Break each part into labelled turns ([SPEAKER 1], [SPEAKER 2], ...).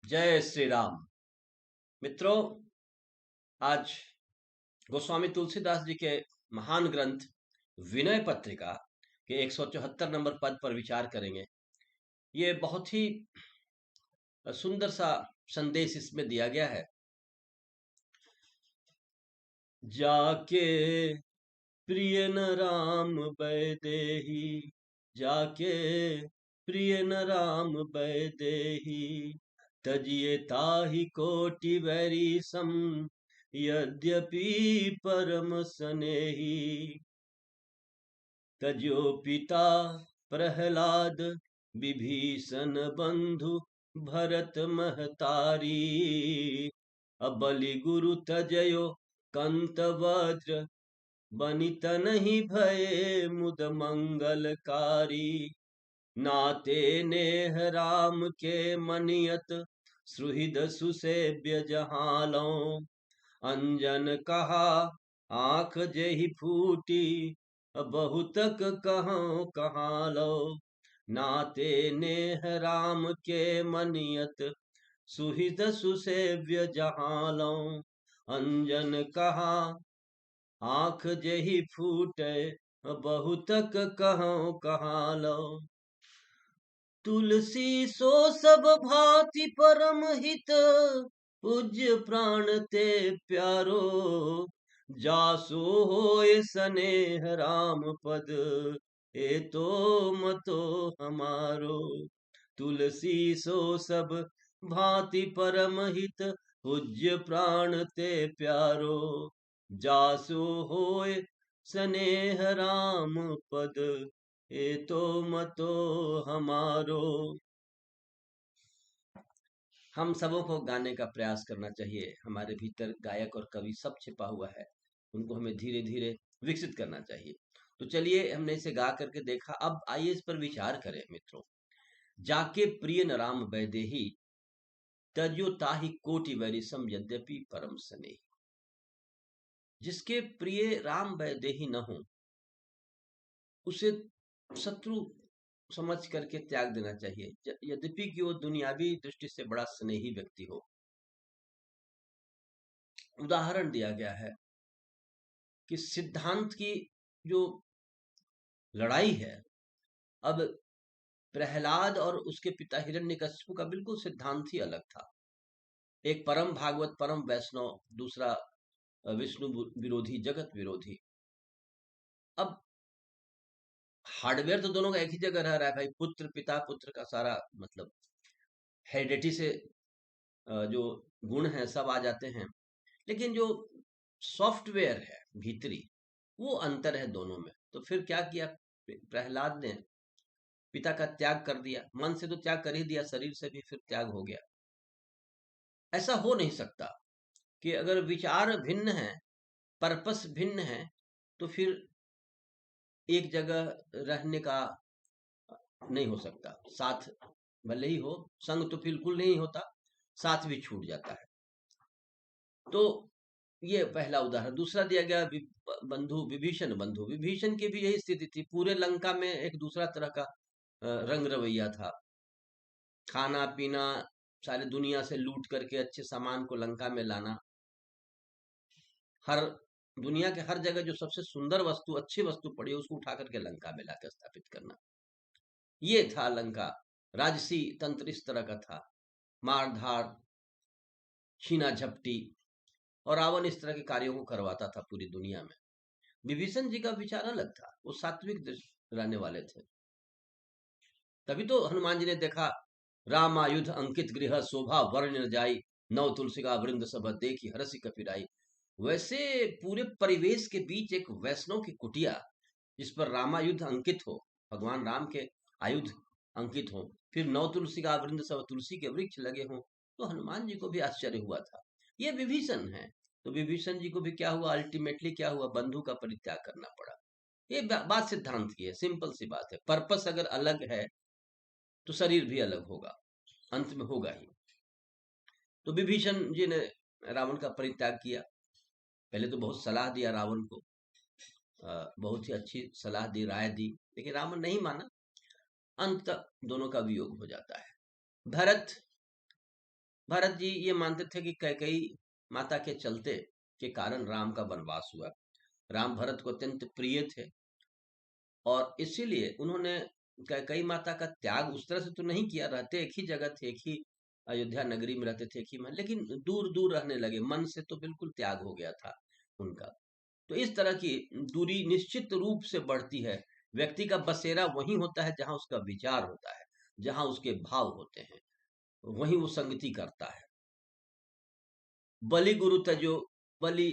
[SPEAKER 1] जय श्री राम। मित्रों, आज गोस्वामी तुलसीदास जी के महान ग्रंथ विनय पत्रिका के 174 नंबर पद पर विचार करेंगे। ये बहुत ही सुंदर सा संदेश इसमें दिया गया है। जाके प्रिय न राम बैदेही, जाके प्रिय न राम बैदेही, तजिए ताहि कोटि वैरी सम, यद्यपि परम स्नेही। तजो पिता प्रहलाद, विभीषण बंधु भरत महतारी, अबलि गुरु तजयो कंत वज्र, बनित नहीं भये मुद मंगलकारी। नाते नेह राम के मनियत, सुहृद सुसेव्य जहालों, अंजन कहा आंख जेहि फूटी, बहुतक कहाँ कहाँ लो। नाते नेह राम के मनियत, सुहृद सुसेव्य जहालों, अंजन कहा आंख जेहि फूटे, बहुतक कहाँ कहाँ लो। तुलसी सो सब भांति परम हित, पूज्य प्राण ते प्यारो, जासो होय स्नेह राम पद, ए तो मतो हमारो। तुलसी सो सब भांति परम हित, पूज्य प्राण ते प्यारो, जासो होय स्नेह राम पद, ए तो मतो हमारो। हम सबों को गाने का प्रयास करना चाहिए। हमारे भीतर गायक और कवि सब छिपा हुआ है, उनको हमें धीरे धीरे विकसित करना चाहिए। तो चलिए, हमने इसे गा करके देखा। अब आइए इस पर विचार करें मित्रों। जाके प्रिय न राम बैदेही, तजो ताहि कोटि वैरी सम, यद्यपि परम स्नेही। जिसके प्रिय राम बैदेही न हो, उसे शत्रु समझ करके त्याग देना चाहिए, यद्यपि कि वो दुनियावी दृष्टि से बड़ा स्नेही व्यक्ति हो। उदाहरण दिया गया है कि सिद्धांत की जो लड़ाई है, अब प्रहलाद और उसके पिता हिरण्यकशिपु का बिल्कुल सिद्धांत ही अलग था। एक परम भागवत परम वैष्णव, दूसरा विष्णु विरोधी, जगत विरोधी। अब हार्डवेयर तो दोनों का एक ही जगह रह रहा है भाई, पुत्र पिता पुत्र का सारा मतलब हेरिडिटी से जो गुण है सब आ जाते हैं, लेकिन जो सॉफ्टवेयर है भीतरी, वो अंतर है दोनों में। तो फिर क्या किया प्रहलाद ने? पिता का त्याग कर दिया। मन से तो त्याग कर ही दिया, शरीर से भी फिर त्याग हो गया। ऐसा हो नहीं सकता कि अगर विचार भिन्न है, पर्पस भिन्न है, तो फिर एक जगह रहने का नहीं हो सकता। साथ भले ही हो, संग तो बिल्कुल नहीं होता, साथ भी छूट जाता है। तो ये पहला उदाहरण। दूसरा दिया गया बंधु विभीषण। बंधु विभीषण की भी यही स्थिति थी। पूरे लंका में एक दूसरा तरह का रंग रवैया था। खाना पीना, सारी दुनिया से लूट करके अच्छे सामान को लंका में लाना, हर दुनिया के हर जगह जो सबसे सुंदर वस्तु, अच्छी वस्तु पड़ी है, उसको उठा करके लंका में लाकर स्थापित करना। ये था लंका। राजसी तंत्र इस तरह का था। मार धार, छीना झपटी, और रावण इस तरह के कार्यों को करवाता था पूरी दुनिया में। विभीषण जी का विचार अलग था, वो सात्विक दृष्टि रहने वाले थे। तभी तो हनुमान जी ने देखा, रामायुध अंकित गृह, शोभा वर्ण न जाई, नव तुलसी का वृंद सभ देखी, हरसि कपिराई। वैसे पूरे परिवेश के बीच एक वैष्णव की कुटिया, जिस पर रामायुध अंकित हो, भगवान राम के आयुध अंकित हो, फिर नव तुलसी का वृंद सब, तुलसी के वृक्ष लगे हों, तो हनुमान जी को भी आश्चर्य हुआ था। ये विभीषण है। तो विभीषण जी को भी क्या हुआ? अल्टीमेटली क्या हुआ? बंधु का परित्याग करना पड़ा। ये बात सिद्धांत की है, सिंपल सी बात है। पर्पस अगर अलग है तो शरीर भी अलग होगा, अंत में होगा ही। तो विभीषण जी ने रावण का परित्याग किया। पहले तो बहुत सलाह दिया रावण को, बहुत ही अच्छी सलाह दी, राय दी, लेकिन रावण नहीं माना। अंत तक दोनों का वियोग हो जाता है। भरत भरत जी ये मानते थे कि कैकेयी माता के चलते के कारण राम का वनवास हुआ। राम भरत को अत्यंत प्रिय थे और इसीलिए उन्होंने कैकेयी माता का त्याग उस तरह से तो नहीं किया, रहते एक ही जगह थे, एक ही अयोध्या नगरी में रहते थे, एक ही महल, लेकिन दूर दूर रहने लगे, मन से तो बिल्कुल त्याग हो गया था उनका। तो इस तरह की दूरी निश्चित रूप से बढ़ती है। व्यक्ति का बसेरा वहीं होता है जहां उसका विचार होता है, जहां उसके भाव होते हैं, वहीं वो संगति करता है। बलि गुरु तजो, बलि,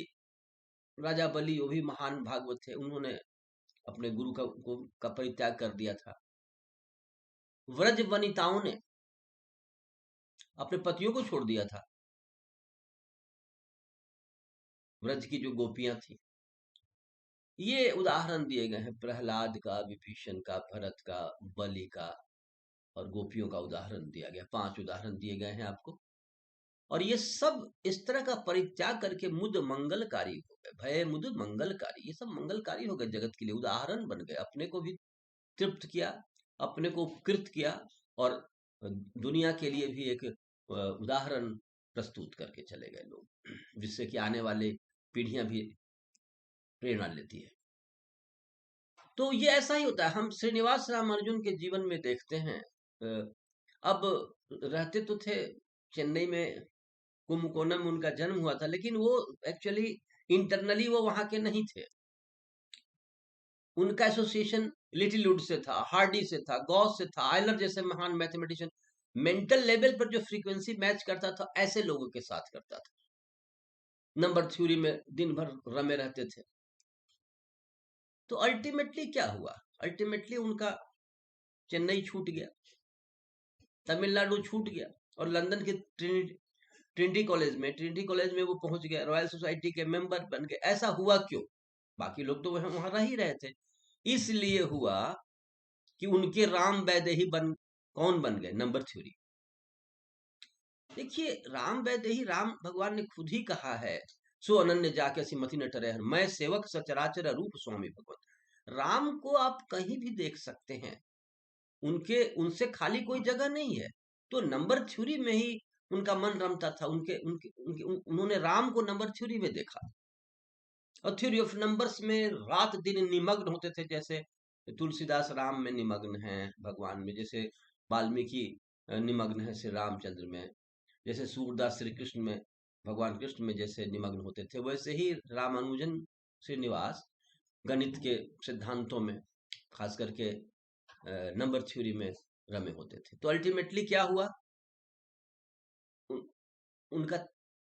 [SPEAKER 1] राजा बलि वो भी महान भागवत थे, उन्होंने अपने गुरु का परित्याग कर दिया था। व्रज वनिताओं ने अपने पतियों को छोड़ दिया था, व्रज की जो गोपियां थी। ये उदाहरण दिए गए हैं, प्रहलाद का, विभीषण का, भरत का, बलि का और गोपियों का उदाहरण दिया गया। 5 उदाहरण दिए गए हैं आपको। और ये सब इस तरह का परित्याग करके मुद मंगलकारी हो गए, भय मुद मंगलकारी, ये सब मंगलकारी हो गए जगत के लिए, उदाहरण बन गए, अपने को भी तृप्त किया, अपने को उपकृत किया और दुनिया के लिए भी एक उदाहरण प्रस्तुत करके चले गए लोग, जिससे कि आने वाले पीढ़ियां भी प्रेरणा लेती है। तो ये ऐसा ही होता है, हम श्रीनिवास रामानुजन के जीवन में देखते हैं। अब रहते तो थे चेन्नई में, कुंभकोणम में उनका जन्म हुआ था, लेकिन वो एक्चुअली इंटरनली वो वहां के नहीं थे। उनका एसोसिएशन लिटिल वुड से था, हार्डी से था, गॉस से था, आयलर जैसे महान मैथमेटिशियन। मेंटल लेवल पर जो फ्रीक्वेंसी मैच करता था ऐसे लोगों के साथ करता था। नंबर थ्योरी में दिन भर रमे रहते थे। तो अल्टीमेटली क्या हुआ, अल्टीमेटली उनका चेन्नई छूट गया, तमिलनाडु छूट गया और लंदन के ट्रिनिटी कॉलेज में वो पहुंच गया, रॉयल सोसाइटी के मेंबर बन गए। ऐसा हुआ क्यों? बाकी लोग तो वहां रह ही रहे थे। इसलिए हुआ कि उनके राम वैदेही कौन बन गए? Number theory. देखिए, राम वैदेही, राम भगवान ने खुद ही कहा है, सो अनन्य जाके सिमति न टरे, मैं सेवक सचराचर रूप स्वामी भगवत। राम को आप कहीं भी देख सकते हैं, उनके उनसे खाली कोई जगह नहीं है। तो नंबर थ्योरी में ही उनका मन रमता था। उन्होंने राम को नंबर थ्योरी में देखा और थ्योरी ऑफ नंबर्स में रात दिन निमग्न होते थे। जैसे तुलसीदास राम में निमग्न है, भगवान में, जैसे वाल्मीकि निमग्न है श्री रामचंद्र में, जैसे सूरदास श्री कृष्ण में, भगवान कृष्ण में जैसे निमग्न होते थे, वैसे ही रामानुजन श्रीनिवास गणित के सिद्धांतों में, खास करके नंबर थ्योरी में रमे होते थे। तो अल्टीमेटली क्या हुआ, उन, उनका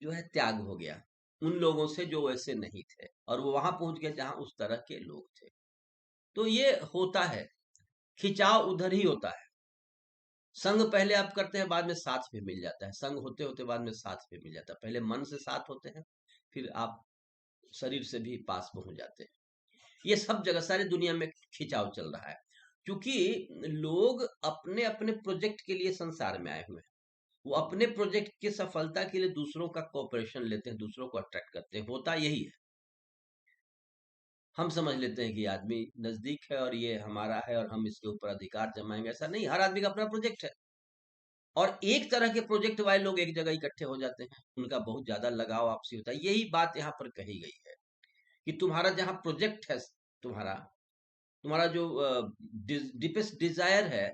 [SPEAKER 1] जो है त्याग हो गया उन लोगों से जो वैसे नहीं थे, और वो वहां पहुंच गए जहां उस तरह के लोग थे। तो ये होता है, खिंचाव उधर ही होता है। संग पहले आप करते हैं, बाद में साथ भी मिल जाता है, संग होते होते बाद में साथ भी मिल जाता है। पहले मन से साथ होते हैं, फिर आप शरीर से भी पास में हो जाते हैं। ये सब जगह सारी दुनिया में खिंचाव चल रहा है, क्योंकि लोग अपने अपने प्रोजेक्ट के लिए संसार में आए हुए हैं। वो अपने प्रोजेक्ट की सफलता के लिए दूसरों का कोऑपरेशन लेते हैं, दूसरों को अट्रैक्ट करते हैं। होता यही है, हम समझ लेते हैं कि आदमी नजदीक है और ये हमारा है और हम इसके ऊपर अधिकार जमाएंगे। ऐसा नहीं, हर आदमी का अपना प्रोजेक्ट है। और एक तरह के प्रोजेक्ट वाले लोग एक जगह इकट्ठे हो जाते हैं, उनका बहुत ज्यादा लगाव आपसी होता है। यही बात यहाँ पर कही गई है कि तुम्हारा जहाँ प्रोजेक्ट है, तुम्हारा तुम्हारा जो डीपेस्ट डिजायर है,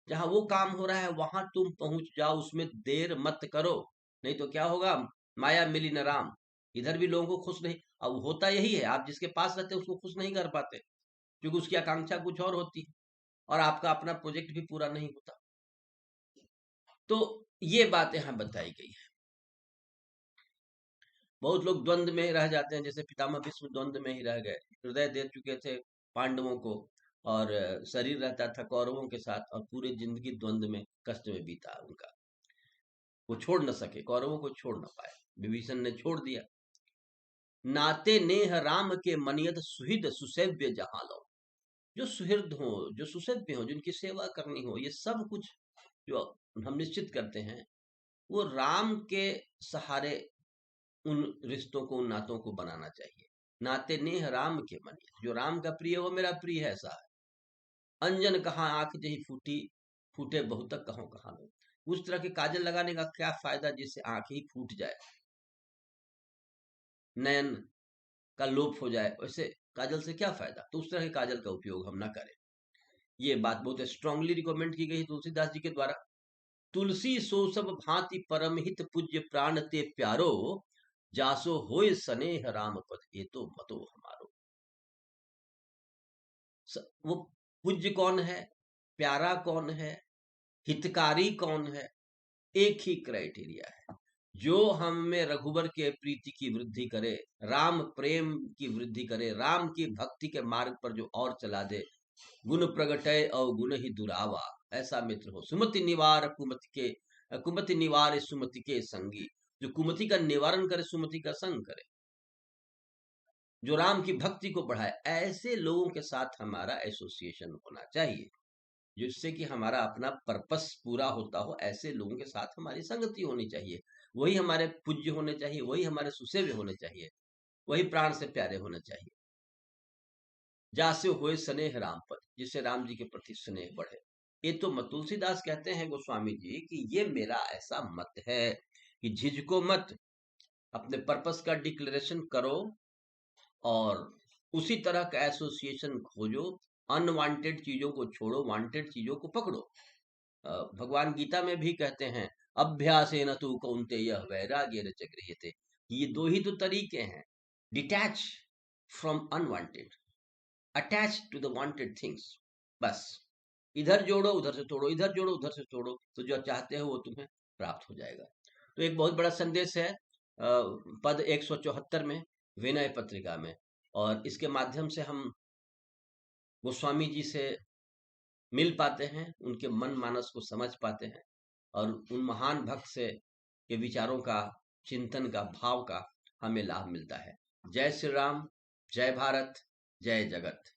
[SPEAKER 1] जहां वो काम हो रहा है, वहां तुम पहुंच जाओ, उसमें देर मत करो। नहीं तो क्या होगा, माया मिली न राम। इधर भी लोगों को खुश नहीं, अब होता यही है, आप जिसके पास रहते हैं उसको खुश नहीं कर पाते, क्योंकि उसकी आकांक्षा कुछ और होती है और आपका अपना प्रोजेक्ट भी पूरा नहीं होता। तो ये बात यहाँ बताई गई है। बहुत लोग द्वंद में रह जाते हैं, जैसे पितामह भीष्म द्वंद में ही रह गए, हृदय दे चुके थे पांडवों को और शरीर रहता था कौरवों के साथ, और पूरी जिंदगी द्वंद में, कष्ट में बीता उनका। वो छोड़ न सके, कौरवों को छोड़ न पाए, विभीषण ने छोड़ दिया। नाते नेह राम के मनियत सुहृद सुसेव्य जहां लो। जो सुहृद हो, जो सुसेव्य हो, जिनकी सेवा करनी हो, ये सब कुछ जो हम निश्चित करते हैं, वो राम के सहारे उन रिश्तों को, उन नातों को बनाना चाहिए। नाते नेह राम के मनियत, जो राम का प्रिय हो मेरा प्रिय है, ऐसा है। अंजन कहाँ आंख जही फूटी, फूटे बहुतक कहो कहाँ लो। उस तरह के काजल लगाने का क्या फायदा जिससे आंखें ही फूट जाए, नयन का लोप हो जाए, वैसे काजल से क्या फायदा। तो उस तरह के काजल का उपयोग हम ना करें। ये बात बहुत स्ट्रांगली रिकमेंड की गई तुलसीदास जी के द्वारा। तुलसी सो सब भांति परम हित पूज्य प्राण ते प्यारो, जासो होय स्नेह राम पद ये तो मतो हमारो। वो पूज्य कौन है, प्यारा कौन है, हितकारी कौन है, एक ही क्राइटेरिया है, जो हम में रघुवर के प्रीति की वृद्धि करे, राम प्रेम की वृद्धि करे, राम की भक्ति के मार्ग पर जो और चला दे, गुण प्रगटय और गुण ही दुरावा, ऐसा मित्र हो। सुमति निवार कुमति के, कुमति निवार सुमति के संगी, जो कुमति का निवारण करे, सुमति का संग करे, जो राम की भक्ति को बढ़ाए, ऐसे लोगों के साथ हमारा एसोसिएशन होना चाहिए, जिससे कि हमारा अपना पर्पस पूरा होता हो। ऐसे लोगों के साथ हमारी संगति होनी चाहिए, वही हमारे पूज्य होने चाहिए, वही हमारे सुसेव्य होने चाहिए, वही प्राण से प्यारे होने चाहिए। जासे होए स्नेह राम पर, जिससे राम जी के प्रति स्नेह बढ़े। ये तो तुलसीदास कहते हैं गोस्वामी जी कि ये मेरा ऐसा मत है कि झिझको मत, अपने पर्पस का डिक्लेरेशन करो और उसी तरह का एसोसिएशन खोजो, अनवांटेड चीजों को छोड़ो, वांटेड चीजों को पकड़ो। भगवान गीता में भी कहते हैं, अभ्यास न तू कौनते यह वैराग्य न चक्रियते। ये दो ही तो तरीके हैं, detach from unwanted, attach to the wanted things. बस इधर जोड़ो उधर से तोड़ो, इधर जोड़ो उधर से तोड़ो, तो जो चाहते हो वो तुम्हें प्राप्त हो जाएगा। तो एक बहुत बड़ा संदेश है पद 174 में, विनय पत्रिका में, और इसके माध्यम से हम गोस्वामी जी से मिल पाते हैं, उनके मन मानस को समझ पाते हैं, और उन महान भक्त से के विचारों का, चिंतन का, भाव का हमें लाभ मिलता है। जय श्री राम, जय भारत, जय जगत।